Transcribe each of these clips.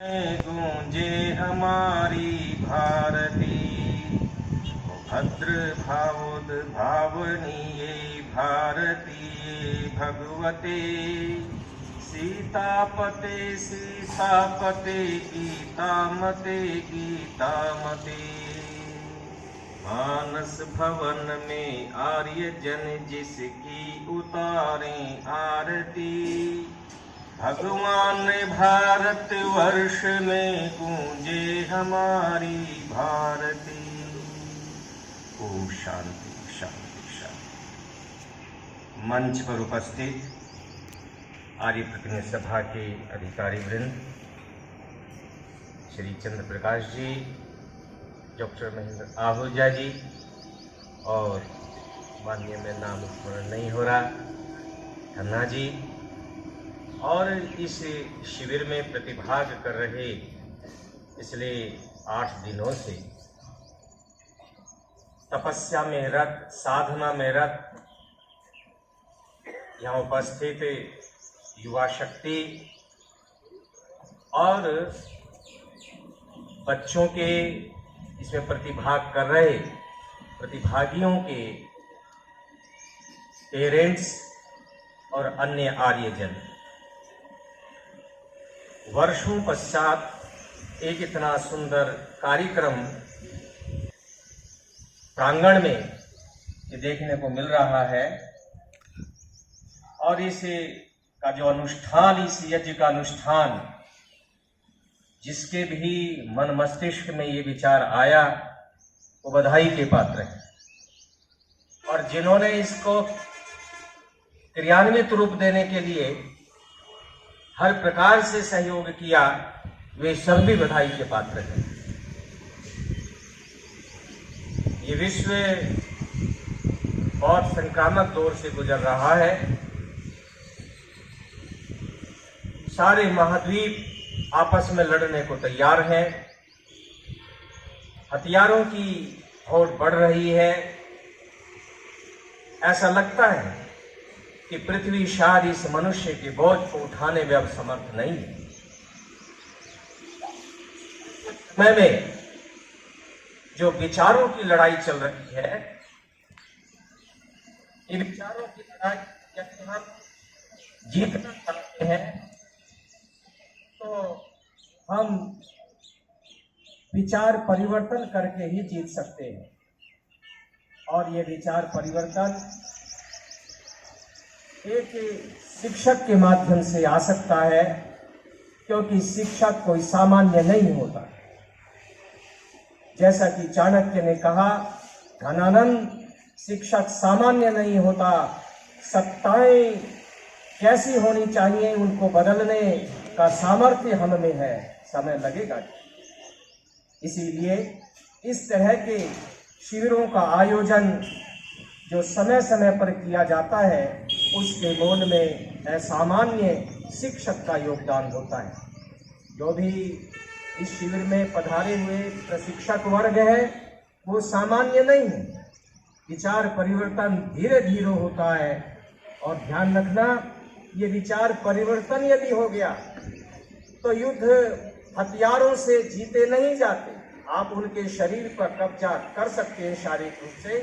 गूंजे हमारी भारती, भद्र भावोद्भावनीये भारतीये भगवते सीतापते सीतापते गीतामते गीतामते। मानस भवन में आर्य जन जिसकी उतारें आरती, भगवान भारत वर्ष में गूंजे हमारी भारती। ओम शांति शांति शांति। मंच पर उपस्थित आर्य प्रतिनिधि सभा के अधिकारी वृंद, श्री चंद्र प्रकाश जी, डॉक्टर महेंद्र आहूजा जी और माननीय में नाम स्मरण नहीं हो रहा खन्ना जी, और इस शिविर में प्रतिभाग कर रहे पिछले 8 दिनों से तपस्या में रत, साधना में रत यहाँ उपस्थित युवा शक्ति और बच्चों के इसमें प्रतिभाग कर रहे प्रतिभागियों के पेरेंट्स और अन्य आर्यजन, वर्षों पश्चात एक इतना सुंदर कार्यक्रम प्रांगण में ये देखने को मिल रहा है। और इस का जो अनुष्ठान, इस यज्ञ का अनुष्ठान, जिसके भी मन मस्तिष्क में ये विचार आया वो बधाई के पात्र है, और जिन्होंने इसको क्रियान्वित रूप देने के लिए हर प्रकार से सहयोग किया वे सब भी बधाई के पात्र हैं। ये विश्व बहुत संक्रामक दौर से गुजर रहा है। सारे महाद्वीप आपस में लड़ने को तैयार हैं, हथियारों की होड़ बढ़ रही है। ऐसा लगता है कि पृथ्वी शायद इस मनुष्य के बोझ को उठाने में अब समर्थ नहीं है। समय में जो विचारों की लड़ाई चल रही है, इन विचारों की लड़ाई यदि हम जीतना चाहते हैं तो हम विचार परिवर्तन करके ही जीत सकते हैं। और ये विचार परिवर्तन एक शिक्षक के माध्यम से आ सकता है, क्योंकि शिक्षक कोई सामान्य नहीं होता। जैसा कि चाणक्य ने कहा, धनानंद, शिक्षक सामान्य नहीं होता, सत्ताएं कैसी होनी चाहिए उनको बदलने का सामर्थ्य हम में है, समय लगेगा। इसीलिए इस तरह के शिविरों का आयोजन जो समय समय पर किया जाता है, उसके मूल में असामान्य शिक्षक का योगदान होता है। जो भी इस शिविर में पधारे हुए प्रशिक्षक वर्ग है वो सामान्य नहीं है। विचार परिवर्तन धीरे धीरे होता है, और ध्यान रखना, ये विचार परिवर्तन यदि हो गया तो युद्ध हथियारों से जीते नहीं जाते। आप उनके शरीर पर कब्जा कर सकते हैं शारीरिक रूप से,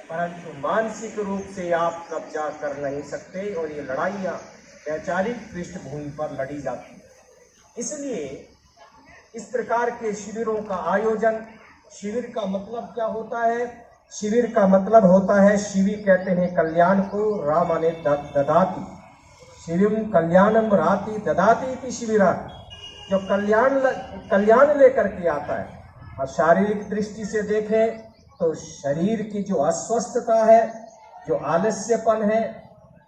परंतु मानसिक रूप से आप कब्जा कर नहीं सकते, और ये लड़ाइयाँ वैचारिक पृष्ठभूमि पर लड़ी जाती हैं। इसलिए इस प्रकार के शिविरों का आयोजन, शिविर का मतलब क्या होता है? शिविर का मतलब होता है, शिविर कहते हैं कल्याण को, राम ने ददाती, शिविरम कल्याणम राति ददाती इति शिविरा, जो कल्याण लेकर के आता है। और शारीरिक दृष्टि से देखें तो शरीर की जो अस्वस्थता है, जो आलस्यपन है,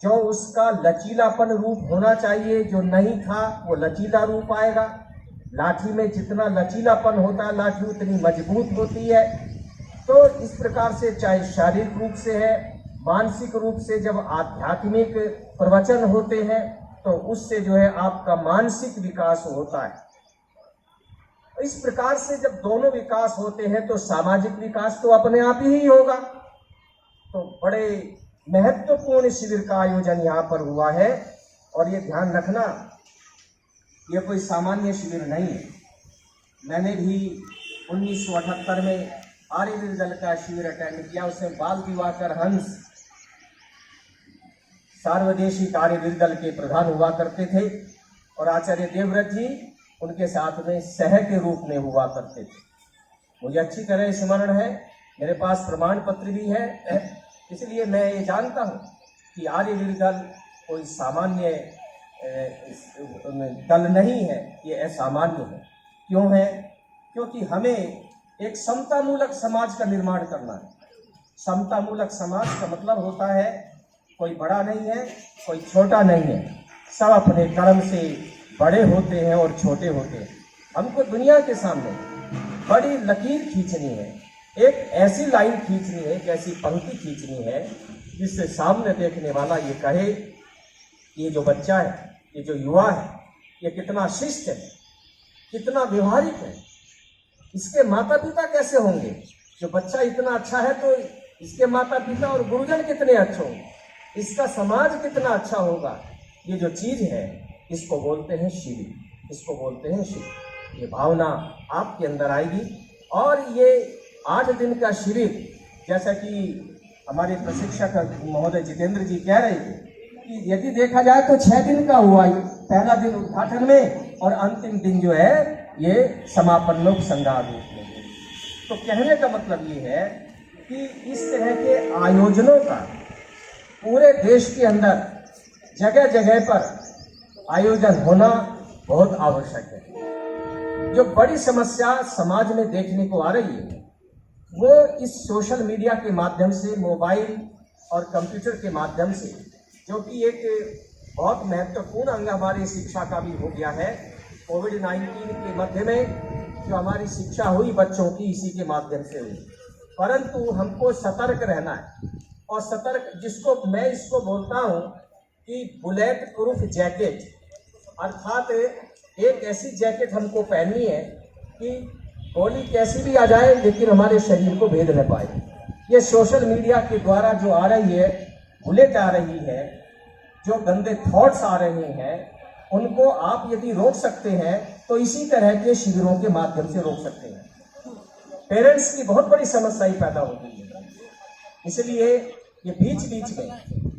जो उसका लचीलापन रूप होना चाहिए, जो नहीं था वो लचीला रूप आएगा। लाठी में जितना लचीलापन होता है, लाठी उतनी मजबूत होती है। तो इस प्रकार से चाहे शारीरिक रूप से है, मानसिक रूप से जब आध्यात्मिक प्रवचन होते हैं तो उससे जो है आपका मानसिक विकास होता है। इस प्रकार से जब दोनों विकास होते हैं तो सामाजिक विकास तो अपने आप ही होगा। तो बड़े महत्वपूर्ण शिविर का आयोजन यहाँ पर हुआ है। और ये ध्यान रखना ये कोई सामान्य शिविर नहीं है। मैंने भी 1978 में आर्यवीर दल का शिविर अटेंड किया। उसमें बाल दिवाकर हंस सार्वदेशिक आर्यवीर दल के प्रधान हुआ करते थे और आचार्य देवव्रत जी उनके साथ में सह के रूप में हुआ करते थे। मुझे अच्छी तरह स्मरण है, मेरे पास प्रमाण पत्र भी है। इसलिए मैं ये जानता हूँ कि आर्यवीर दल कोई सामान्य दल नहीं है, ये असामान्य है। क्यों है? क्योंकि हमें एक समतामूलक समाज का निर्माण करना है। समतामूलक समाज का मतलब होता है कोई बड़ा नहीं है, कोई छोटा नहीं है, सब अपने कर्म से बड़े होते हैं और छोटे होते हैं। हमको दुनिया के सामने बड़ी लकीर खींचनी है, एक ऐसी लाइन खींचनी है, एक ऐसी पंक्ति खींचनी है जिससे सामने देखने वाला ये कहे ये जो बच्चा है, ये जो युवा है, ये कितना शिष्ट है, कितना व्यवहारिक है। इसके माता पिता कैसे होंगे? जो बच्चा इतना अच्छा है तो इसके माता पिता और गुरुजन कितने अच्छे होंगे, इसका समाज कितना अच्छा होगा। ये जो चीज है इसको बोलते हैं शिविर, इसको बोलते हैं शिविर। ये भावना आपके अंदर आएगी और ये 8 दिन का शिविर, जैसा कि हमारे प्रशिक्षक महोदय जितेंद्र जी कह रहे थे कि यदि देखा जाए तो 6 दिन का हुआ। पहला दिन उद्घाटन में और अंतिम दिन जो है ये समापन लोक संग्रह रूप में। तो कहने का मतलब ये है कि इस तरह के आयोजनों का पूरे देश के अंदर जगह जगह पर आयोजन होना बहुत आवश्यक है। जो बड़ी समस्या समाज में देखने को आ रही है वो इस सोशल मीडिया के माध्यम से, मोबाइल और कंप्यूटर के माध्यम से, जो कि एक बहुत महत्वपूर्ण अंग हमारी शिक्षा का भी हो गया है। कोविड-19 के मध्य में जो हमारी शिक्षा हुई बच्चों की, इसी के माध्यम से हुई। परंतु हमको सतर्क रहना है और सतर्क, जिसको मैं इसको बोलता हूँ कि बुलेट प्रूफ जैकेट, अर्थात एक ऐसी जैकेट हमको पहननी है कि गोली कैसी भी आ जाए लेकिन हमारे शरीर को भेद न पाए। ये सोशल मीडिया के द्वारा जो आ रही है, बुलेट आ रही है, जो गंदे थॉट्स आ रहे हैं, उनको आप यदि रोक सकते हैं तो इसी तरह के शिविरों के माध्यम से रोक सकते हैं। पेरेंट्स की बहुत बड़ी समस्या ही पैदा होती है। इसलिए ये बीच बीच में,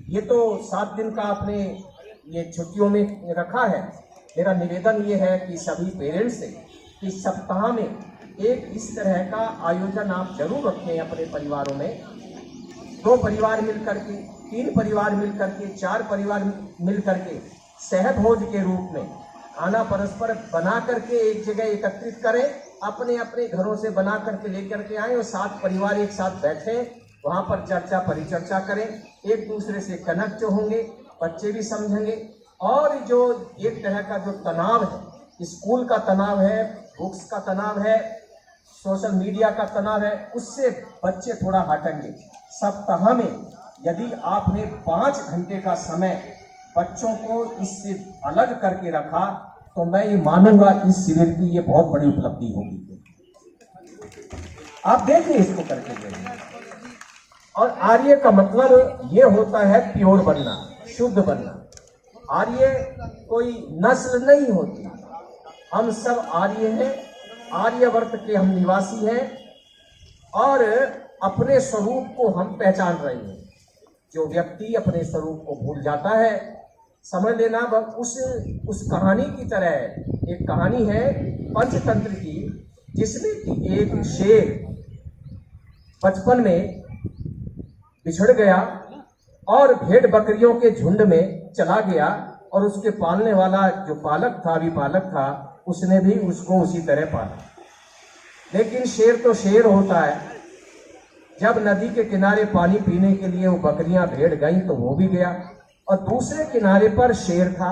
ये तो 7 दिन का आपने ये छुट्टियों में रखा है। मेरा निवेदन ये है कि सभी पेरेंट्स से कि सप्ताह में एक इस तरह का आयोजन आप जरूर रखें अपने परिवारों में। 2 परिवार मिलकर के, 3 परिवार मिलकर के, 4 परिवार मिलकर के सहभोज के रूप में खाना परस्पर बना करके एक जगह एकत्रित करें, अपने अपने घरों से बना करके लेकर के आए और 7 परिवार एक साथ बैठे, वहाँ पर चर्चा परिचर्चा करें, एक दूसरे से कनेक्ट होंगे, बच्चे भी समझेंगे। और जो एक तरह का जो तनाव है, स्कूल का तनाव है, बुक्स का तनाव है, सोशल मीडिया का तनाव है, उससे बच्चे थोड़ा हटेंगे। सप्ताह में यदि आपने 5 घंटे का समय बच्चों को इससे अलग करके रखा तो मैं ये मानूंगा इस शिविर की ये बहुत बड़ी उपलब्धि होगी। आप देखिए इसको करके देखिए। और आर्य का मतलब ये होता है प्योर बनना, शुद्ध बनना। आर्य कोई नस्ल नहीं होती, हम सब आर्य हैं, आर्यवर्त के हम निवासी हैं और अपने स्वरूप को हम पहचान रहे हैं। जो व्यक्ति अपने स्वरूप को भूल जाता है, समझ लेना उस कहानी की तरह है। एक कहानी है पंचतंत्र की, जिसमें कि एक शेर बचपन में बिछड़ गया और भेड़ बकरियों के झुंड में चला गया और उसके पालने वाला जो पालक था, अभिपालक था, उसने भी उसको उसी तरह पाला। लेकिन शेर तो शेर होता है, जब नदी के किनारे पानी पीने के लिए वो बकरियां भेड़ गई तो वो भी गया और दूसरे किनारे पर शेर था,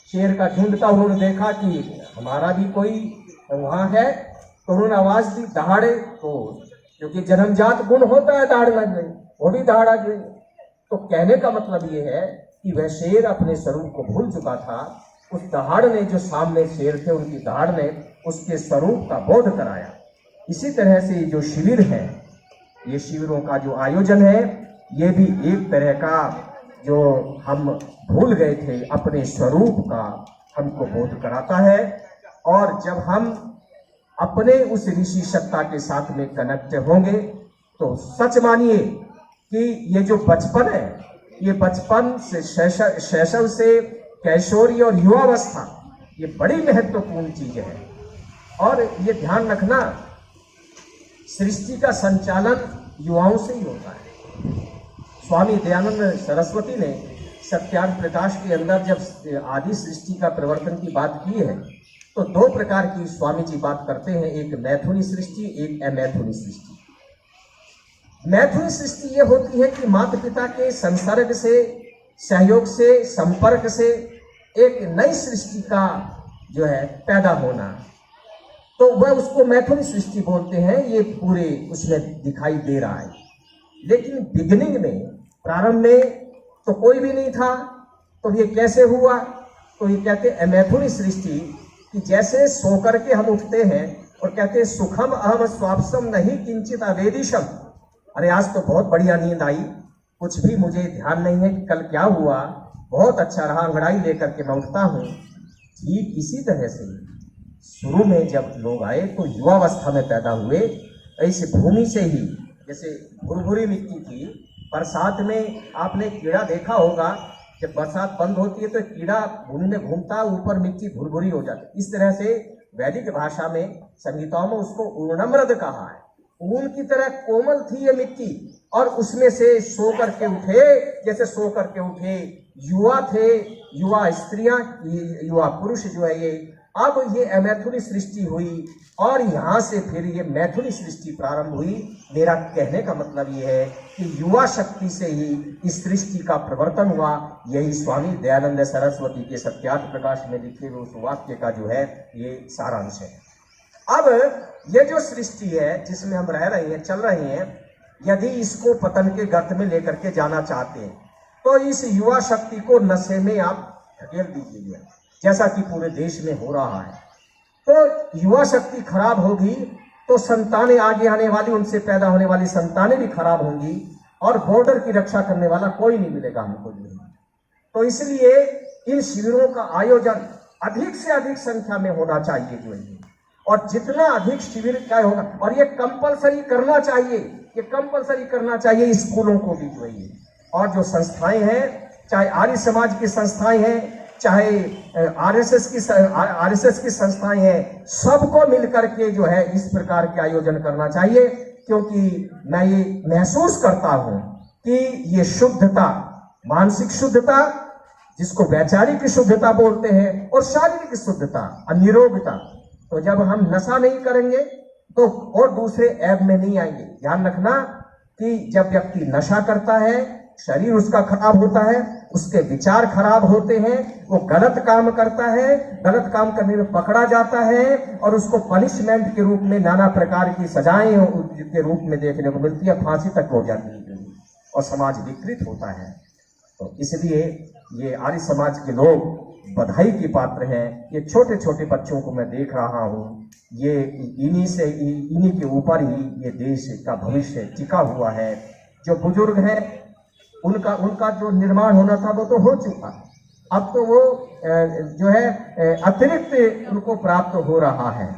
शेर का झुंड था। उन्होंने देखा कि हमारा भी कोई वहां है तो उन्होंने आवाज दी, दहाड़े। तो क्योंकि जन्मजात गुण होता है दहाड़ लग गई, वो भी दहाड़ा गई। तो कहने का मतलब ये है कि वह शेर अपने स्वरूप को भूल चुका था। उस दहाड़ ने, जो सामने शेर थे, उनकी दहाड़ ने उसके स्वरूप का बोध कराया। इसी तरह से जो शिविर है, ये शिविरों का जो आयोजन है, ये भी एक तरह का जो हम भूल गए थे अपने स्वरूप का, हमको बोध कराता है। और जब हम अपने उस ऋषि सत्ता के साथ में कनेक्ट होंगे तो सच मानिए कि ये जो बचपन है, ये बचपन से शैशव से कैशोरी और युवावस्था, ये बड़ी महत्वपूर्ण चीज है। और ये ध्यान रखना, सृष्टि का संचालन युवाओं से ही होता है। स्वामी दयानंद सरस्वती ने सत्यार्थ प्रकाश के अंदर जब आदि सृष्टि का प्रवर्तन की बात की है तो दो प्रकार की स्वामी जी बात करते हैं, एक मैथुनी सृष्टि, एक अमैथुनी सृष्टि। मैथुनी सृष्टि ये होती है कि माता पिता के संसर्ग से, सहयोग से, संपर्क से एक नई सृष्टि का जो है पैदा होना, तो वह उसको मैथुनी सृष्टि बोलते हैं। ये पूरे उसमें दिखाई दे रहा है। लेकिन बिगिनिंग में, प्रारंभ में तो कोई भी नहीं था, तो ये कैसे हुआ? तो ये कहते हैं अमैथुनी सृष्टि, कि जैसे सो करके हम उठते हैं और कहते हैं सुखम अहम स्वापसम नहीं किंचित अवेदिशम। अरे आज तो बहुत बढ़िया नींद आई, कुछ भी मुझे ध्यान नहीं है कि कल क्या हुआ, बहुत अच्छा रहा, अंगड़ाई लेकर के मैं उठता हूँ। ठीक इसी तरह से शुरू में जब लोग आए तो युवावस्था में पैदा हुए, ऐसे भूमि से ही, जैसे भुरभुरी मिट्टी थी, बरसात में आपने कीड़ा देखा होगा, जब बरसात बंद होती है तो कीड़ा भूमि में घूमता, ऊपर मिट्टी भुरभुरी हो जाती। इस तरह से वैदिक भाषा में, संगीताओं में उसको ऊर्णमृद कहा है। ऊन की तरह कोमल थी ये मिट्टी, और उसमें से सो करके उठे, जैसे सो करके उठे युवा थे, युवा स्त्रियां, युवा पुरुष जो है ये। अब ये अमैथुनी सृष्टि हुई और यहाँ से फिर ये मैथुनी सृष्टि प्रारंभ हुई। मेरा कहने का मतलब ये है कि युवा शक्ति से ही इस सृष्टि का प्रवर्तन हुआ। यही स्वामी दयानंद सरस्वती के सत्यार्थ प्रकाश में लिखे हुए उस वाक्य का जो है ये सारांश है। अब ये जो सृष्टि है जिसमें हम रह रहे हैं, चल रहे हैं, यदि इसको पतन के गर्त में लेकर के जाना चाहते हैं तो इस युवा शक्ति को नशे में आप धकेल दीजिए, जैसा कि पूरे देश में हो रहा है। तो युवा शक्ति खराब होगी तो संतानें आगे आने वाली, उनसे पैदा होने वाली संतानें भी खराब होंगी, और बॉर्डर की रक्षा करने वाला कोई नहीं मिलेगा हमको भी। तो इसलिए इन शिविरों का आयोजन अधिक से अधिक संख्या में होना चाहिए जो है, और जितना अधिक शिविर का होगा, और ये कंपलसरी करना चाहिए, ये कंपलसरी करना चाहिए स्कूलों को भी जो है। और जो संस्थाएं हैं, चाहे आर्य समाज की संस्थाएं हैं, चाहे आरएसएस की संस्थाएं हैं, सबको मिलकर के जो है इस प्रकार के आयोजन करना चाहिए। क्योंकि मैं ये महसूस करता हूं कि ये शुद्धता, मानसिक शुद्धता जिसको वैचारिक शुद्धता बोलते हैं, और शारीरिक शुद्धता, निरोगता, तो जब हम नशा नहीं करेंगे तो और दूसरे ऐब में नहीं आएंगे। ध्यान रखना कि जब व्यक्ति नशा करता है, शरीर उसका खराब होता है, उसके विचार खराब होते हैं, वो गलत काम करता है, गलत काम करने में पकड़ा जाता है, और उसको पनिशमेंट के रूप में नाना प्रकार की सजाएं के रूप में देखने को मिलती है, फांसी तक हो जाती है, और समाज विकृत होता है। तो इसलिए ये आर्य समाज के लोग बधाई की पात्र हैं। ये छोटे छोटे बच्चों को मैं देख रहा हूँ, ये इन्हीं के ऊपर ही ये देश का भविष्य टिका हुआ है। जो बुजुर्ग हैं उनका जो निर्माण होना था वो तो हो चुका, अब तो वो जो है अतिरिक्त उनको प्राप्त हो रहा है।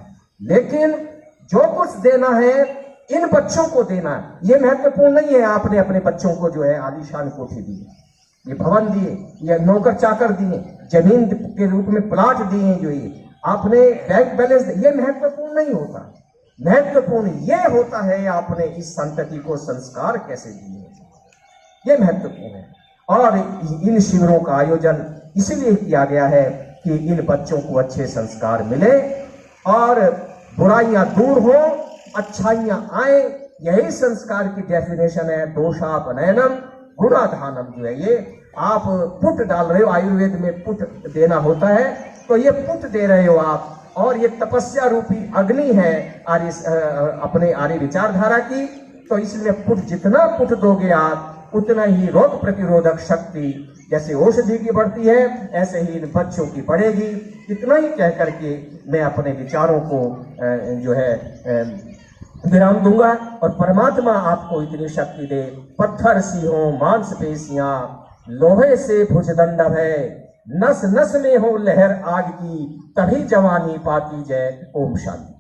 लेकिन जो कुछ देना है इन बच्चों को देना, ये महत्वपूर्ण नहीं है आपने अपने बच्चों को जो है आलीशान कोठी दी, ये भवन दिए, ये नौकर चाकर दिए, जमीन के रूप में प्लाट दिए, जो ये आपने बैंक बैलेंस, ये महत्वपूर्ण नहीं होता। महत्वपूर्ण ये होता है आपने इस संतति को संस्कार कैसे दिए, ये महत्वपूर्ण है। और इन शिविरों का आयोजन इसलिए किया गया है कि इन बच्चों को अच्छे संस्कार मिले और बुराइयां दूर हो, अच्छाइयां आए। यही संस्कार की डेफिनेशन है दोषापनयनम गुणाधानम। जो है ये आप पुट डाल रहे हो, आयुर्वेद में पुट देना होता है, तो ये पुट दे रहे हो आप, और ये तपस्या रूपी अग्नि है अपने आर्य विचारधारा की। तो इसमें पुट, जितना पुट दोगे आप उतना ही रोग प्रतिरोधक शक्ति जैसे औषधि की बढ़ती है, ऐसे ही इन बच्चों की बढ़ेगी। इतना ही कह करके मैं अपने विचारों को जो है विराम दूंगा, और परमात्मा आपको इतनी शक्ति दे। पत्थर सी हो मांसपेशियां, लोहे से भुजदंड है, नस नस में हो लहर आग की, तभी जवानी पाती जय। ओम शांति।